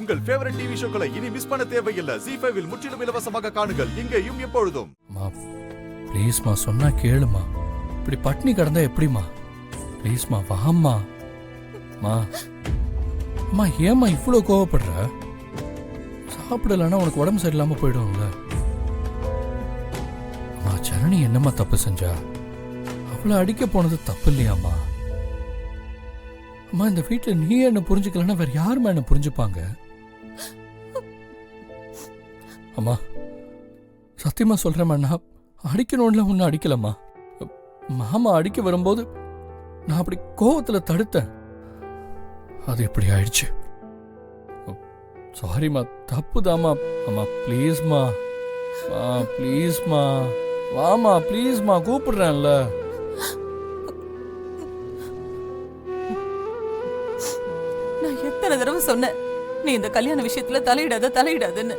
உங்கள் favourite TV ஷோக்களை இனி miss பண்ண தேவையில்லை. ZEE5 இல் முற்றிலும் இலவசமாக காணுங்கள், இங்கேயும் எப்பொழுதும். ப்ளீஸ்மா, சொன்னா கேளுமா. இப்படி பட்னி கிடந்தா எப்படிமா? ப்ளீஸ்மா வாம்மா. அம்மா ஏம்மா இவ்வளோ கோவப்படுற? சாப்பிடலன்னா உனக்கு உடம்பு சரியில்லாம போயிடும்ல. அம்மா ஜனனி என்னம்மா தப்பு செஞ்சா? அவளை அடிக்க போனது தப்பு இல்லையாம்மா? அம்மா இந்த வீட்டில் நீ என்ன புரிஞ்சுக்கலன்னா வேற யாருமா என்ன புரிஞ்சுப்பாங்க? அம்மா சத்தியமா சொல்றேம்மா, நான் அடிக்கணும்ல ஒன்னும் அடிக்கலம்மா. மாமா அடிக்க வரும்போது நான் அப்படி கோவத்துல தடுத்தேன், அது இப்படி ஆயிடுச்சு. சாரிம்மா, தப்புதாம்மா. அம்மா ப்ளீஸ்மா, ப்ளீஸ்மா வாமா, ப்ளீஸ்மா கூப்பிடுறேன்ல. நான் எத்தனை தடவை சொன்னேன் நீ இந்த கல்யாண விஷயத்துல தலையிடாதுன்னு.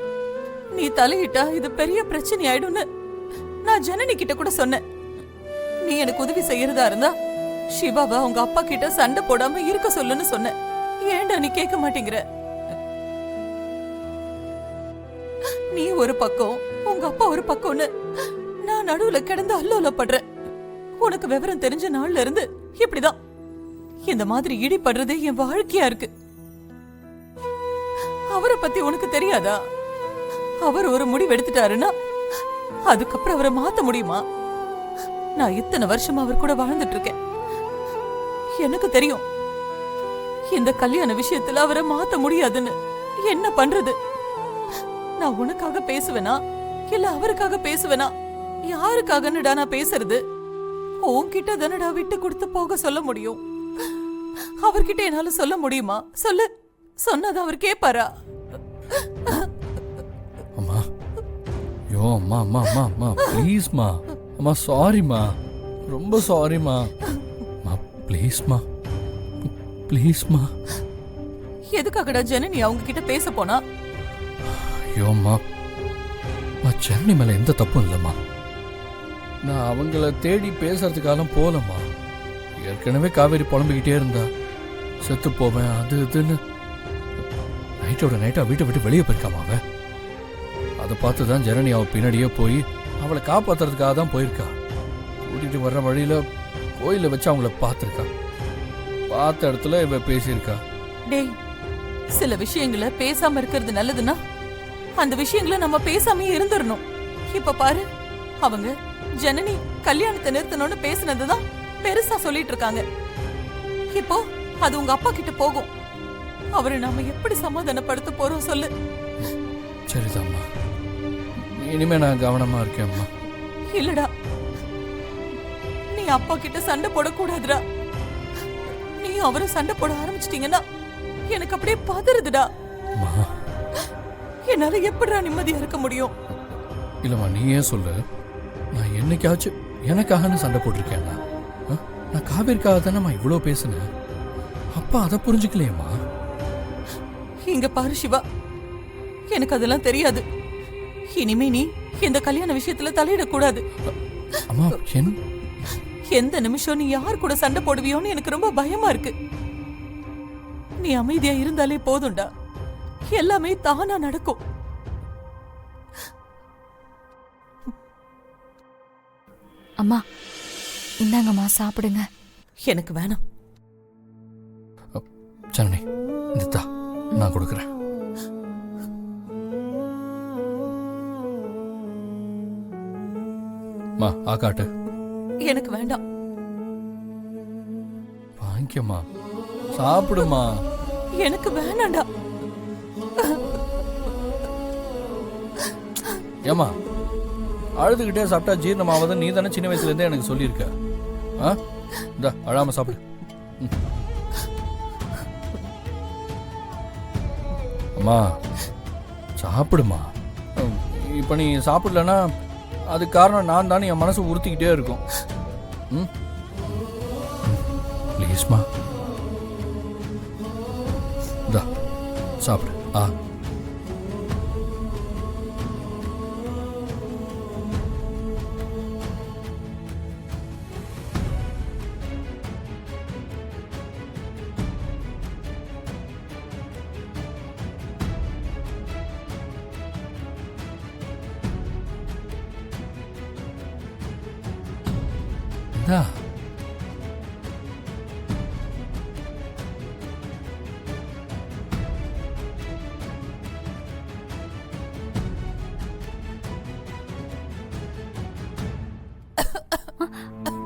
நீ தலையிட்டா இது பெரிய பிரச்சனை ஆயிடும்னு நான் ஜனனி கிட்ட கூட சொன்னேன். நீ எனக்கு உதவி செய்யறதா இருந்தா சிவாவை உங்க அப்பா கிட்ட சண்டை போடாம இருக்க சொல்லுன்னு சொன்னேன். ஏன்டா நீ கேட்க மாட்டேங்கிற? நீ ஒரு பக்கம், உங்க அப்பா ஒரு பக்கம்னு நான் நடுவுல கிடந்து அல்லோலப்படுறேன். உனக்கு விவரம் தெரிஞ்ச நாள்ல இருந்து இப்படிதான். இந்த மாதிரி இடிபடுறது என் வாழ்க்கையா இருக்கு. அவரை பத்தி உனக்கு தெரியாதா? அவர் ஒரு முடிவு எடுத்துட்டாருன்னா அதுக்கப்புறம் அவரை மாத்த முடியுமா? நான் இத்தனை வருஷமா அவர் கூட வாழ்ந்துட்டு இருக்கேன். எனக்கு தெரியும் இந்த கல்யாண விஷயத்துல அவரை மாத்த முடியாதுன்னு. என்ன பண்றது? நான் உனக்காக பேசுவேனா இல்ல அவருக்காக பேசுவேனா? யாருக்காகன்னுடா நான் பேசுறது? உன்கிட்ட தானடா விட்டு கொடுத்து போக சொல்ல முடியும். அவர்கிட்ட என்னால சொல்ல முடியுமா? சொல்லு. சொன்னது அவர் கேட்பாரா? அம்மா யோ அம்மா அம்மா அம்மா அம்மா ப்ளீஸ்மா. அம்மா சாரிம்மா, ரொம்ப சாரிம்மா. ப்ளீஸ்மா ப்ளீஸ்மா. எதுக்காகடா ஜனனி அவங்க கிட்ட பேச போனா? ஐயோ அம்மா, ஜனனி மேல எந்த தப்பும் இல்லைம்மா. நான் அவங்கள தேடி பேசுறதுக்காக போலம்மா. ஏற்கனவே காவேரி புலம்பிக்கிட்டே இருந்தா செத்து போவேன் அது இதுன்னு. நைட்டோட நைட்டா வீட்டை விட்டு வெளியே போயிருக்காமா அவ. அதை பார்த்து தான் ஜனனி அவ பின்னாடியே போய் அவளை காப்பாத்துறதுக்காக தான் போயிருக்கா. கூட்டிட்டு வர்ற வழியில கோயில வச்சு அவங்கள பார்த்துருக்கா. பார்த்த இடத்துல இவ பேசியிருக்கா. டேய், சில விஷயங்களை பேசாம இருக்கிறது நல்லதுன்னா அந்த விஷயங்களை நம்ம பேசாம இருந்துடணும். இப்ப பாரு, அவங்க ஜனனி கல்யாணத்தை நிறுத்தணும்னு பேசினதுதான் பெருசா சொல்லிட்டு இருக்காங்க. இப்போ அது உங்க அப்பா கிட்ட போகும். அவரை நாம எப்படி சமாதானப்படுத்த போறோம் சொல்லு? சரிதாம்மா, இனிமே நான் கவனமா இருக்கேன்மா. இல்லடா, நீ அப்பா கிட்ட சண்டை போடக்கூடாதுடா. நீ அவரை சண்டை போட ஆரம்பிச்சிட்டீங்கன்னா எனக்கு அப்படியே பதறுதுடா. என்னால எப்படிடா நிம்மதியா இருக்க முடியும்? இல்லம்மா, நீ ஏன் சொல்லு. நான் என்னைக்காச்சும் எனக்காகனு சண்டை போட்டிருக்கேன்? நான் காவேரிக்காக தானேம்மா இவ்வளோ பேசுனேன். அப்பா அதை புரிஞ்சுக்கலையம்மா. இங்க பாரு சிவா, எனக்கு அதெல்லாம் தெரியாது. இனிமே நீ இந்த கல்யாண விஷயத்துல தலையிடக்கூடாது. அம்மா, எந்த நிமிஷம் நீ யார் கூட சண்டை போடுவியோன்னு எனக்கு ரொம்ப பயமா இருக்கு. நீ அமைதியா இருந்தாலே போதும்டா, எல்லாமே தானா நடக்கும். அம்மா இந்தாங்கம்மா சாப்பிடுங்க. எனக்கு வேணாம். ஜனனி இந்தா நான் கொடுக்குறேன். மா ஆக்காட்டு. எனக்கு வேண்டாம். வாங்கிக்கம்மா, சாப்பிடுமா. எனக்கு வேணாண்டா. ஏமா அழுதுகிட்டே சாப்பிட்டா ஜீரணமாவதுன்னு நீ தானே சின்ன வயசுல இருந்தே எனக்கு சொல்லியிருக்க. இந்தா அழாம சாப்பிடு. அம்மா சாப்பிடுமா. இப்ப நீ சாப்பிடலன்னா அது காரணம் நான் தானே. என் மனசு உறுத்திக்கிட்டே இருக்கும். ப்ளீஸ்மா, இந்தா சாப்பிடு. இந்தா.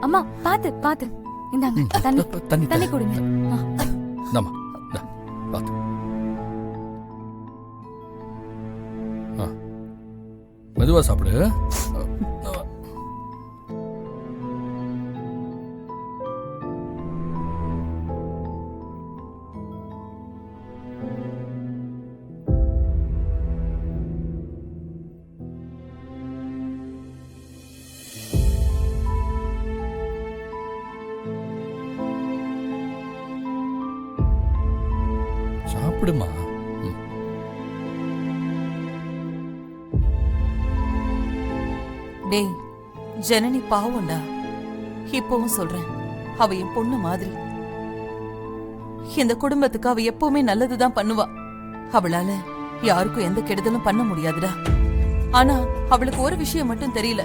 அம்மா பாத்து பாத்து. இந்தாங்க தண்ணி தண்ணி தண்ணி கொடுங்க. இந்தாம்மா, இந்தா, பாத்து. மெதுவா சாப்பிடு. சாப்பிடுமா. டேய், ஜனனி பாவம்டா. இப்பவும் சொல்றேன், அவ என் பொண்ணு மாதிரி. இந்த குடும்பத்துக்கு அவ எப்பவுமே நல்லதுதான் பண்ணுவா. அவளால யாருக்கும் எந்த கெடுதலும் பண்ண முடியாதுடா. ஆனா அவளுக்கு ஒரு விஷயம் மட்டும் தெரியல.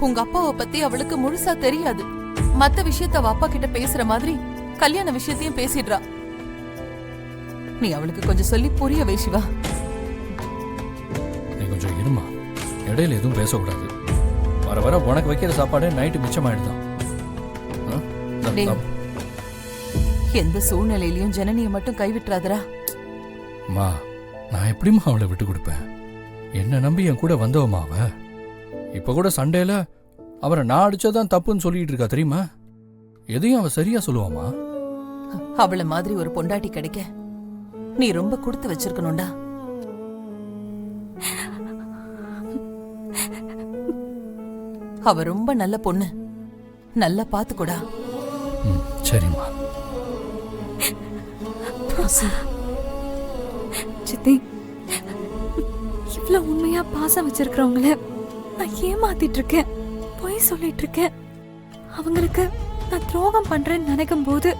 உங்க அப்பாவை பத்தி அவளுக்கு முழுசா தெரியாது. மத்த விஷயத்த அவ அப்பா கிட்ட பேசுற மாதிரி கல்யாண விஷயத்தையும் பேசிடுறா. நீ அவளுக்கு கொஞ்சம் சொல்லி புரிய வை சிவா. நீ கொஞ்சம் இருமா, இடையில எதுவும் பேசக்கூடாது. வர வர உனக்கு வைக்கிற சாப்பாடு நைட்டு மிச்சமாயிடுதான். எந்த சூழ்நிலையிலயும் ஜனனியை மட்டும் கைவிட்டுறாதரா. மா, நான் எப்படிமா அவளை விட்டு கொடுப்பேன்? என்ன நம்பி என் கூட வந்தவமா அவ. இப்ப கூட சண்டேல அவரை நான் அடிச்சதான் தப்புன்னு சொல்லிட்டு இருக்கா தெரியுமா? எதையும் அவ சரியா சொல்லுவாமா? அவளை மாதிரி ஒரு பொண்டாட்டி கிடைக்க நீ ரொம்ப கொடுத்து வச்சிருக்கணும்டா. அவ ரொம்ப நல்ல பொண்ணு, நல்லா பாத்துக்கூடா. சரிம்மா. சித்தி, இவ்வளவு உண்மையா பாசம் வச்சிருக்கிறவங்கள நான் ஏமாத்திட்டு இருக்கேன், பொய் சொல்லிட்டு இருக்கேன். அவங்களுக்கு நான் துரோகம் பண்றேன்னு நினைக்கும் போது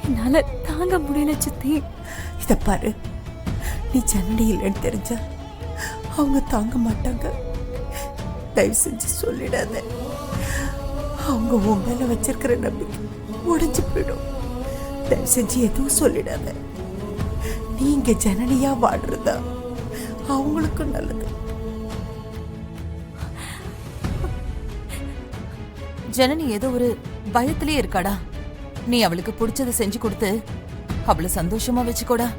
என்னால தாங்க முடியல சித்தி. இத பாரு, நீ ஜனனி இல்லைன்னு தெரிஞ்சா அவங்க தாங்க மாட்டாங்க. தயவு செஞ்சு சொல்லிடாத. அவங்க உன் மேல வச்சிருக்கிற நம்பிக்கை உடைஞ்சு போயிடும். தயவு செஞ்சு எதுவும் சொல்லிடாத. நீங்க ஜனனியா வாடுறதா அவங்களுக்கும் நல்லது. ஜனனி ஏதோ ஒரு பயத்திலே இருக்காடா. நீ அவளுக்கு பிடிச்சதை செஞ்சு கொடுத்து அவளை சந்தோஷமா வச்சுக்கோடா.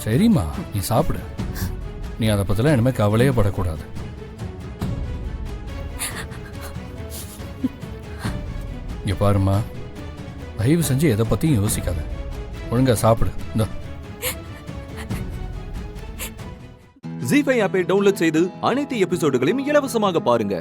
சரிம்மா, நீ சாப்பிடு. நீ அதை பத்திலாம் இனிமே கவலையே படக்கூடாது. இங்க பாருமா, தயவு செஞ்சு எதை பத்தியும் யோசிக்காத. ஒழுங்கா சாப்பிடு. இந்த ஜீ5 ஆப்பை டவுன்லோட் செய்து அனைத்து எபிசோடுகளையும் இலவசமாக பாருங்க.